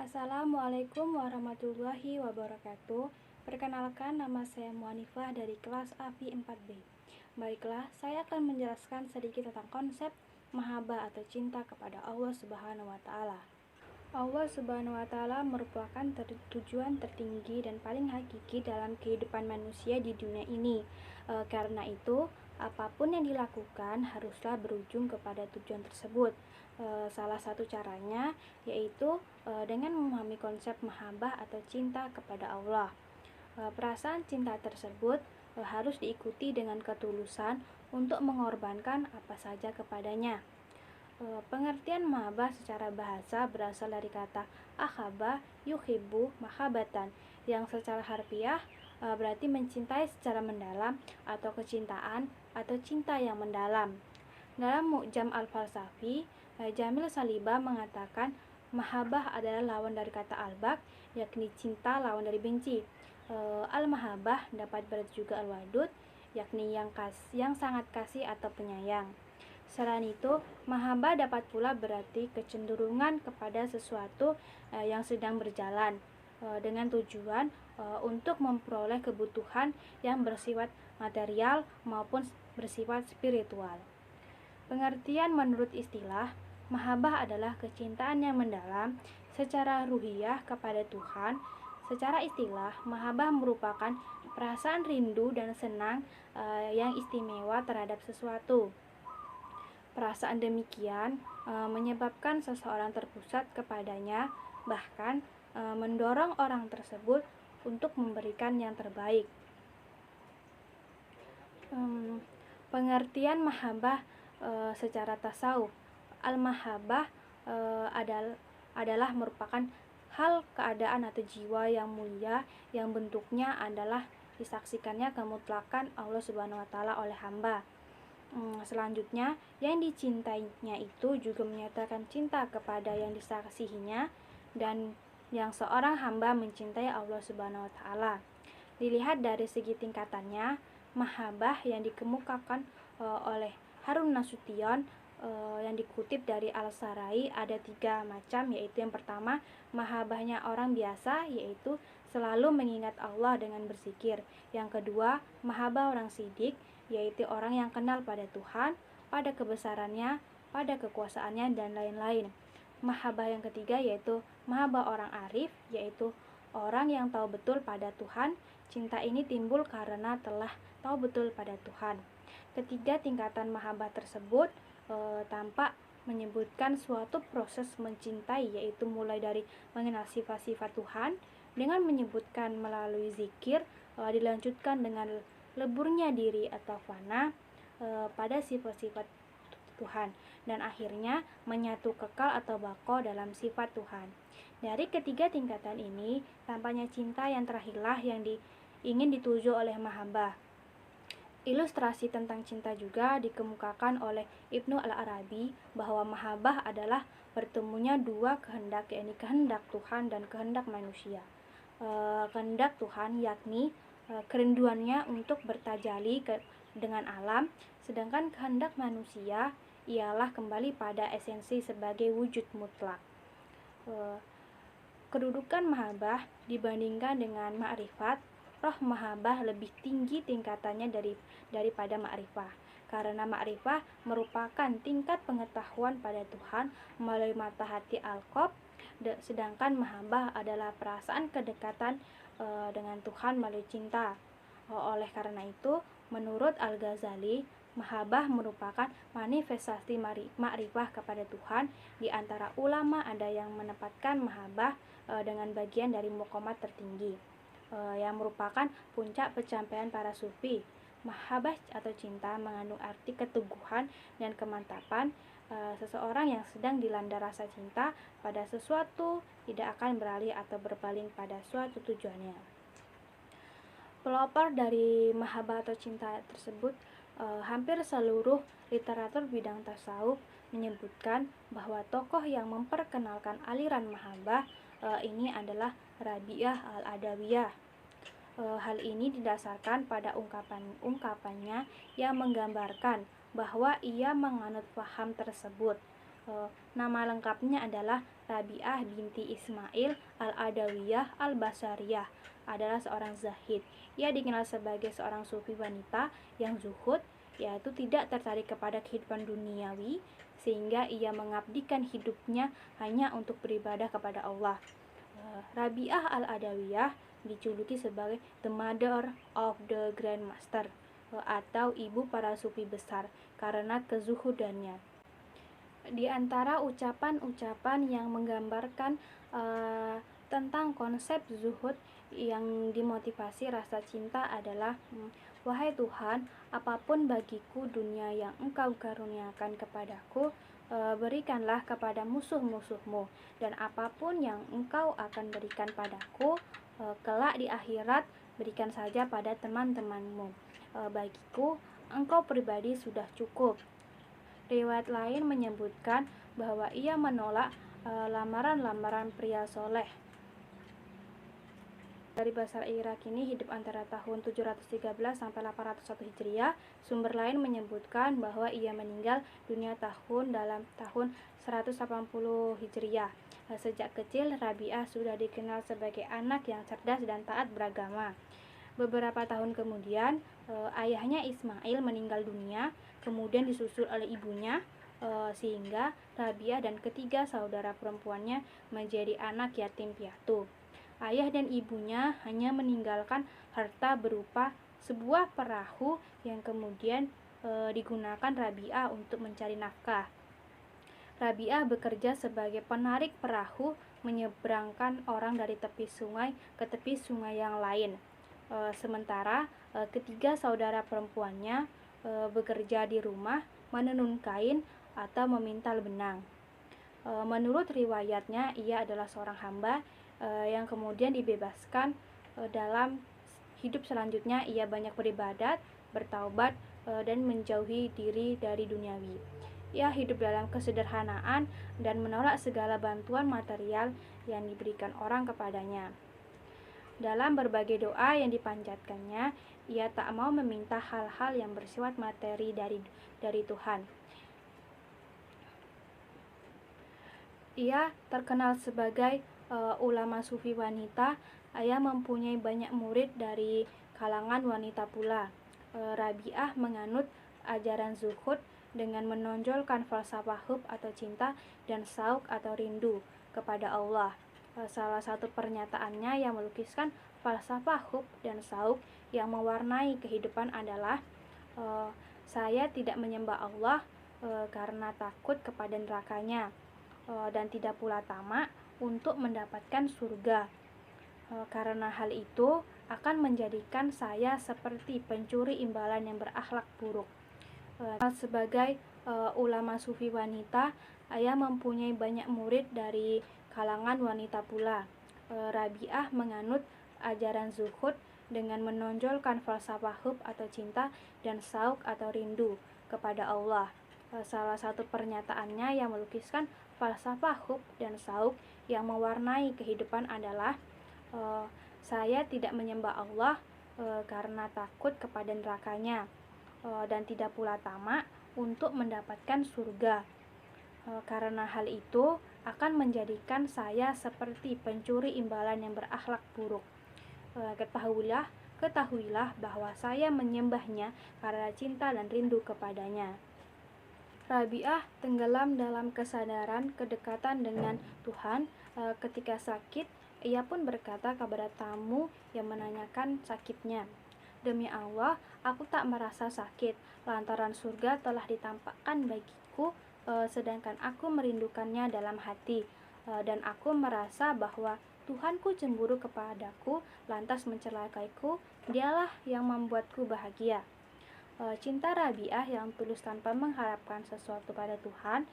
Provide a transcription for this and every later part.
Assalamualaikum warahmatullahi wabarakatuh. Perkenalkan, nama saya Muanifah dari kelas AFI 4B. Baiklah, saya akan menjelaskan sedikit tentang konsep mahabbah atau cinta kepada Allah Subhanahu wa taala. Allah Subhanahu wa taala merupakan tujuan tertinggi dan paling hakiki dalam kehidupan manusia di dunia ini. Karena itu, apapun yang dilakukan haruslah berujung kepada tujuan tersebut. Salah satu caranya yaitu dengan memahami konsep mahabbah atau cinta kepada Allah. Perasaan cinta tersebut harus diikuti dengan ketulusan untuk mengorbankan apa saja kepadanya. Pengertian mahabbah secara bahasa berasal dari kata ahabba yuhibbu mahabbatan, yang secara harfiah berarti mencintai secara mendalam atau kecintaan atau cinta yang mendalam. Dalam Mu'jam al-Falsafi, Jamil Saliba mengatakan mahabbah adalah lawan dari kata albak, yakni cinta lawan dari benci. Al-mahabbah dapat berarti juga al-wadud, yakni yang sangat kasih atau penyayang. Selain itu, mahabbah dapat pula berarti kecenderungan kepada sesuatu yang sedang berjalan dengan tujuan untuk memperoleh kebutuhan yang bersifat material maupun bersifat spiritual. Pengertian menurut istilah, mahabbah adalah kecintaan yang mendalam secara ruhiyah kepada Tuhan. Secara istilah, mahabbah merupakan perasaan rindu dan senang yang istimewa terhadap sesuatu. Perasaan demikian menyebabkan seseorang terpusat kepadanya, bahkan mendorong orang tersebut untuk memberikan yang terbaik. Pengertian mahabbah secara tasawuf, al-mahabbah adalah merupakan hal keadaan atau jiwa yang mulia yang bentuknya adalah disaksikannya kemutlakan Allah Subhanahu wa taala oleh hamba. Selanjutnya, yang dicintainya itu juga menyatakan cinta kepada yang disaksihinya dan yang seorang hamba mencintai Allah Subhanahu wa taala. Dilihat dari segi tingkatannya, mahabbah yang dikemukakan oleh Harun Nasution yang dikutip dari Al-Sarai ada 3 macam, yaitu yang pertama, mahabbahnya orang biasa, yaitu selalu mengingat Allah dengan berzikir. Yang kedua, mahabbah orang sidik, yaitu orang yang kenal pada Tuhan, pada kebesarannya, pada kekuasaannya, dan lain-lain. Mahabbah yang ketiga yaitu mahabbah orang arif, yaitu orang yang tahu betul pada Tuhan. Cinta ini timbul karena telah tahu betul pada Tuhan. Ketiga tingkatan mahabbah tersebut tampak menyebutkan suatu proses mencintai, yaitu mulai dari mengenal sifat-sifat Tuhan dengan menyebutkan melalui zikir, dilanjutkan dengan leburnya diri atau fana pada sifat-sifat Tuhan, dan akhirnya menyatu kekal atau bako dalam sifat Tuhan. Dari ketiga tingkatan ini, tampaknya cinta yang terakhirlah yang ingin dituju oleh mahabbah. Ilustrasi tentang cinta juga dikemukakan oleh Ibnu Al-Arabi bahwa mahabbah adalah bertemunya dua kehendak, yakni kehendak Tuhan dan kehendak manusia. Kehendak Tuhan yakni kerinduannya untuk bertajali dengan alam, sedangkan kehendak manusia ialah kembali pada esensi sebagai wujud mutlak. Kedudukan mahabbah dibandingkan dengan ma'rifat, roh mahabbah lebih tinggi tingkatannya daripada ma'rifah, karena ma'rifah merupakan tingkat pengetahuan pada Tuhan melalui mata hati al-qalb, sedangkan mahabbah adalah perasaan kedekatan dengan Tuhan melalui cinta. Oleh karena itu, menurut Al-Ghazali, mahabbah merupakan manifestasi ma'rifah kepada Tuhan. Di antara ulama ada yang menempatkan mahabbah dengan bagian dari maqamat tertinggi, yang merupakan puncak pencapaian para sufi. Mahabbah atau cinta mengandung arti keteguhan dan kemantapan. Seseorang yang sedang dilanda rasa cinta pada sesuatu tidak akan beralih atau berpaling pada suatu tujuannya. Pelopor dari mahabbah atau cinta tersebut, hampir seluruh literatur bidang tasawuf menyebutkan bahwa tokoh yang memperkenalkan aliran mahabbah ini adalah Rabi'ah Al-Adawiyah. Hal ini didasarkan pada ungkapannya yang menggambarkan bahwa ia menganut paham tersebut. Nama lengkapnya adalah Rabi'ah binti Ismail al-Adawiyah al-Basariyah adalah seorang zahid. Ia dikenal sebagai seorang sufi wanita yang zuhud, yaitu tidak tertarik kepada kehidupan duniawi, sehingga ia mengabdikan hidupnya hanya untuk beribadah kepada Allah. Rabi'ah al-Adawiyah dijuluki sebagai the mother of the grandmaster, atau ibu para sufi besar, karena kezuhudannya. Di antara ucapan-ucapan yang menggambarkan tentang konsep zuhud yang dimotivasi rasa cinta adalah, wahai Tuhan, apapun bagiku dunia yang Engkau karuniakan kepadaku, berikanlah kepada musuh-musuhmu, dan apapun yang Engkau akan berikan padaku kelak di akhirat, berikan saja pada teman-temanmu. Bagiku Engkau pribadi sudah cukup. Riwayat lain menyebutkan bahwa ia menolak lamaran-lamaran pria soleh. Dari Basar Irak ini hidup antara tahun 713 sampai 801 Hijriah. Sumber lain menyebutkan bahwa ia meninggal dunia dalam tahun 180 Hijriah. Sejak kecil Rabi'ah sudah dikenal sebagai anak yang cerdas dan taat beragama. Beberapa tahun kemudian ayahnya Ismail meninggal dunia, kemudian disusul oleh ibunya, sehingga Rabi'ah dan ketiga saudara perempuannya menjadi anak yatim piatu. Ayah dan ibunya hanya meninggalkan harta berupa sebuah perahu yang kemudian digunakan Rabi'ah untuk mencari nafkah. Rabi'ah bekerja sebagai penarik perahu menyeberangkan orang dari tepi sungai ke tepi sungai yang lain. Sementara ketiga saudara perempuannya bekerja di rumah menenun kain atau memintal benang. Menurut riwayatnya, ia adalah seorang hamba yang kemudian dibebaskan. Dalam hidup selanjutnya ia banyak beribadat, bertaubat, dan menjauhi diri dari duniawi. Ia hidup dalam kesederhanaan dan menolak segala bantuan material yang diberikan orang kepadanya. Dalam berbagai doa yang dipanjatkannya, ia tak mau meminta hal-hal yang bersifat materi dari Tuhan. Ia terkenal sebagai ulama sufi wanita. Ia mempunyai banyak murid dari kalangan wanita pula. Rabi'ah menganut ajaran zuhud dengan menonjolkan falsafah hub atau cinta dan sauk atau rindu kepada Allah. Salah satu pernyataannya yang melukiskan falsafah hub dan sauk yang mewarnai kehidupan adalah, saya tidak menyembah Allah karena takut kepada nerakanya, dan tidak pula tamak untuk mendapatkan surga, karena hal itu akan menjadikan saya seperti pencuri imbalan yang berakhlak buruk. Sebagai ulama sufi wanita, ia mempunyai banyak murid dari kalangan wanita pula. Rabi'ah menganut ajaran zuhud dengan menonjolkan falsafah hub atau cinta dan sauk atau rindu kepada Allah. Salah satu pernyataannya yang melukiskan falsafah hub dan sauk yang mewarnai kehidupan adalah, saya tidak menyembah Allah karena takut kepada nerakanya, dan tidak pula tamak untuk mendapatkan surga, karena hal itu akan menjadikan saya seperti pencuri imbalan yang berakhlak buruk. Ketahuilah bahwa saya menyembahnya karena cinta dan rindu kepadanya. Rabi'ah tenggelam dalam kesadaran kedekatan dengan Tuhan. Ketika sakit, ia pun berkata kepada tamu yang menanyakan sakitnya, demi Allah, aku tak merasa sakit, lantaran surga telah ditampakkan bagiku, sedangkan aku merindukannya dalam hati, dan aku merasa bahwa Tuhanku cemburu kepadaku, lantas mencelakaiku. Dialah yang membuatku bahagia. Cinta Rabi'ah yang tulus tanpa mengharapkan sesuatu pada Tuhan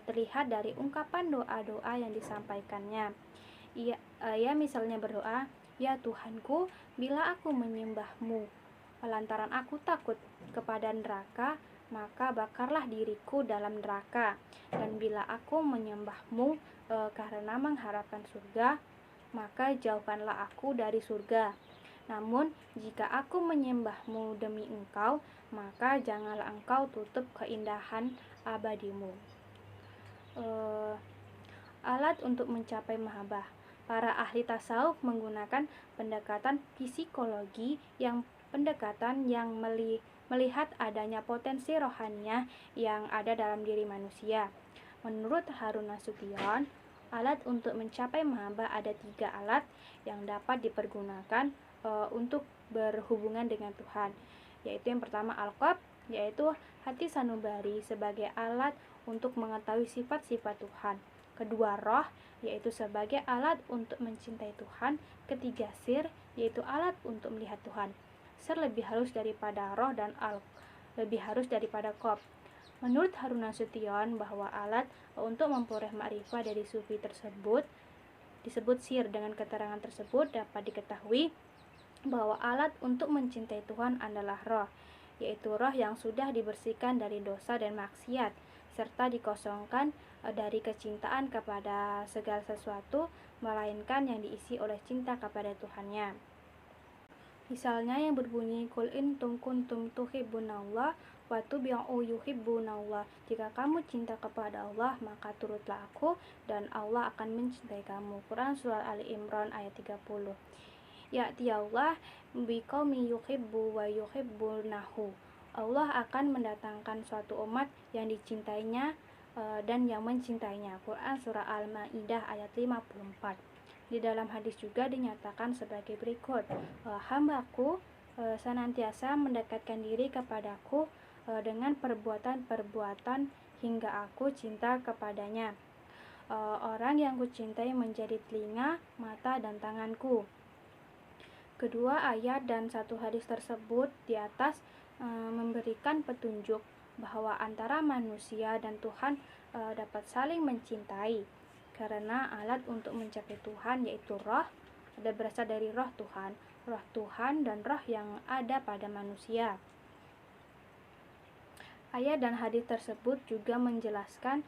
terlihat dari ungkapan doa-doa yang disampaikannya. Ia misalnya berdoa, ya Tuhanku, bila aku menyembahmu lantaran aku takut kepada neraka, maka bakarlah diriku dalam neraka, dan bila aku menyembahmu karena mengharapkan surga, maka jauhkanlah aku dari surga. Namun jika aku menyembahmu demi engkau, maka janganlah engkau tutup keindahan abadimu. Alat untuk mencapai mahabbah. Para ahli tasawuf menggunakan pendekatan psikologi yang melihat adanya potensi rohaniah yang ada dalam diri manusia. Menurut Harun Nasution, alat untuk mencapai mahabbah ada 3 alat yang dapat dipergunakan untuk berhubungan dengan Tuhan, yaitu yang pertama al-qalb, yaitu hati sanubari sebagai alat untuk mengetahui sifat-sifat Tuhan. Kedua, roh, yaitu sebagai alat untuk mencintai Tuhan. Ketiga, sir, yaitu alat untuk melihat Tuhan. Sir lebih halus daripada roh dan lebih halus daripada qalb. Menurut Harun Nasution, bahwa alat untuk memperoleh ma'rifah dari sufi tersebut disebut sir. Dengan keterangan tersebut dapat diketahui bahwa alat untuk mencintai Tuhan adalah roh, yaitu roh yang sudah dibersihkan dari dosa dan maksiat, serta dikosongkan dari kecintaan kepada segala sesuatu, melainkan yang diisi oleh cinta kepada Tuhannya. Misalnya yang berbunyi, Qul in kuntum tuhibbunallah wattabi'u yuhibbunallah. Jika kamu cinta kepada Allah, maka turutlah aku dan Allah akan mencintai kamu. Quran Surah Ali Imran ayat 30. Ya'ti Allah biqaumin yuhibbu wa yuhibbunahu. Allah akan mendatangkan suatu umat yang dicintainya dan yang mencintainya. Quran Surah Al-Ma'idah ayat 54. Di dalam hadis juga dinyatakan sebagai berikut, hambaku senantiasa mendekatkan diri kepadaku dengan perbuatan-perbuatan hingga aku cinta kepadanya. Orang yang kucintai menjadi telinga, mata, dan tanganku. Kedua ayat dan satu hadis tersebut di atas memberikan petunjuk bahwa antara manusia dan Tuhan dapat saling mencintai, karena alat untuk mencapai Tuhan yaitu roh berasal dari roh Tuhan dan roh yang ada pada manusia. Ayat dan hadis tersebut juga menjelaskan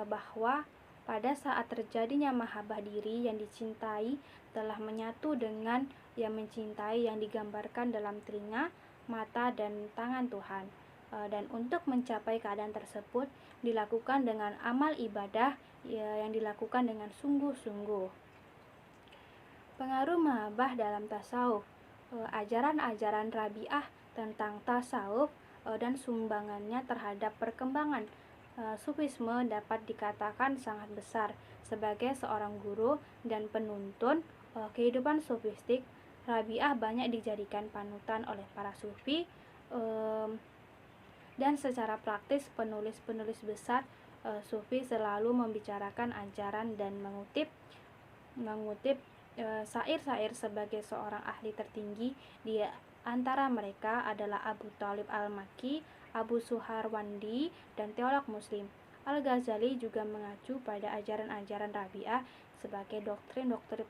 bahwa pada saat terjadinya mahabbah, diri yang dicintai telah menyatu dengan yang mencintai yang digambarkan dalam telinga, mata, dan tangan Tuhan. Dan untuk mencapai keadaan tersebut dilakukan dengan amal ibadah yang dilakukan dengan sungguh-sungguh. Pengaruh mahabbah dalam tasawuf. Ajaran-ajaran Rabi'ah tentang tasawuf dan sumbangannya terhadap perkembangan Sufisme dapat dikatakan sangat besar. Sebagai seorang guru dan penuntun kehidupan sufistik, Rabi'ah banyak dijadikan panutan oleh para sufi, dan secara praktis penulis-penulis besar sufi selalu membicarakan ajaran dan mengutip syair-syair sebagai seorang ahli tertinggi. Di antara mereka adalah Abu Thalib Al-Makki, Abu Suharwandi, dan teolog muslim. Al-Ghazali juga mengacu pada ajaran-ajaran Rabi'ah sebagai doktrin-doktrin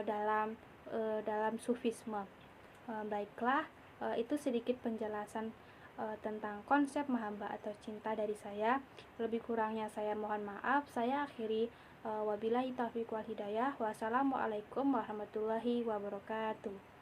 dalam sufisme. Baiklah, itu sedikit penjelasan tentang konsep mahabbah atau cinta dari saya. Lebih kurangnya saya mohon maaf. Saya akhiri, wabillahi taufiq wal hidayah. Wassalamualaikum warahmatullahi wabarakatuh.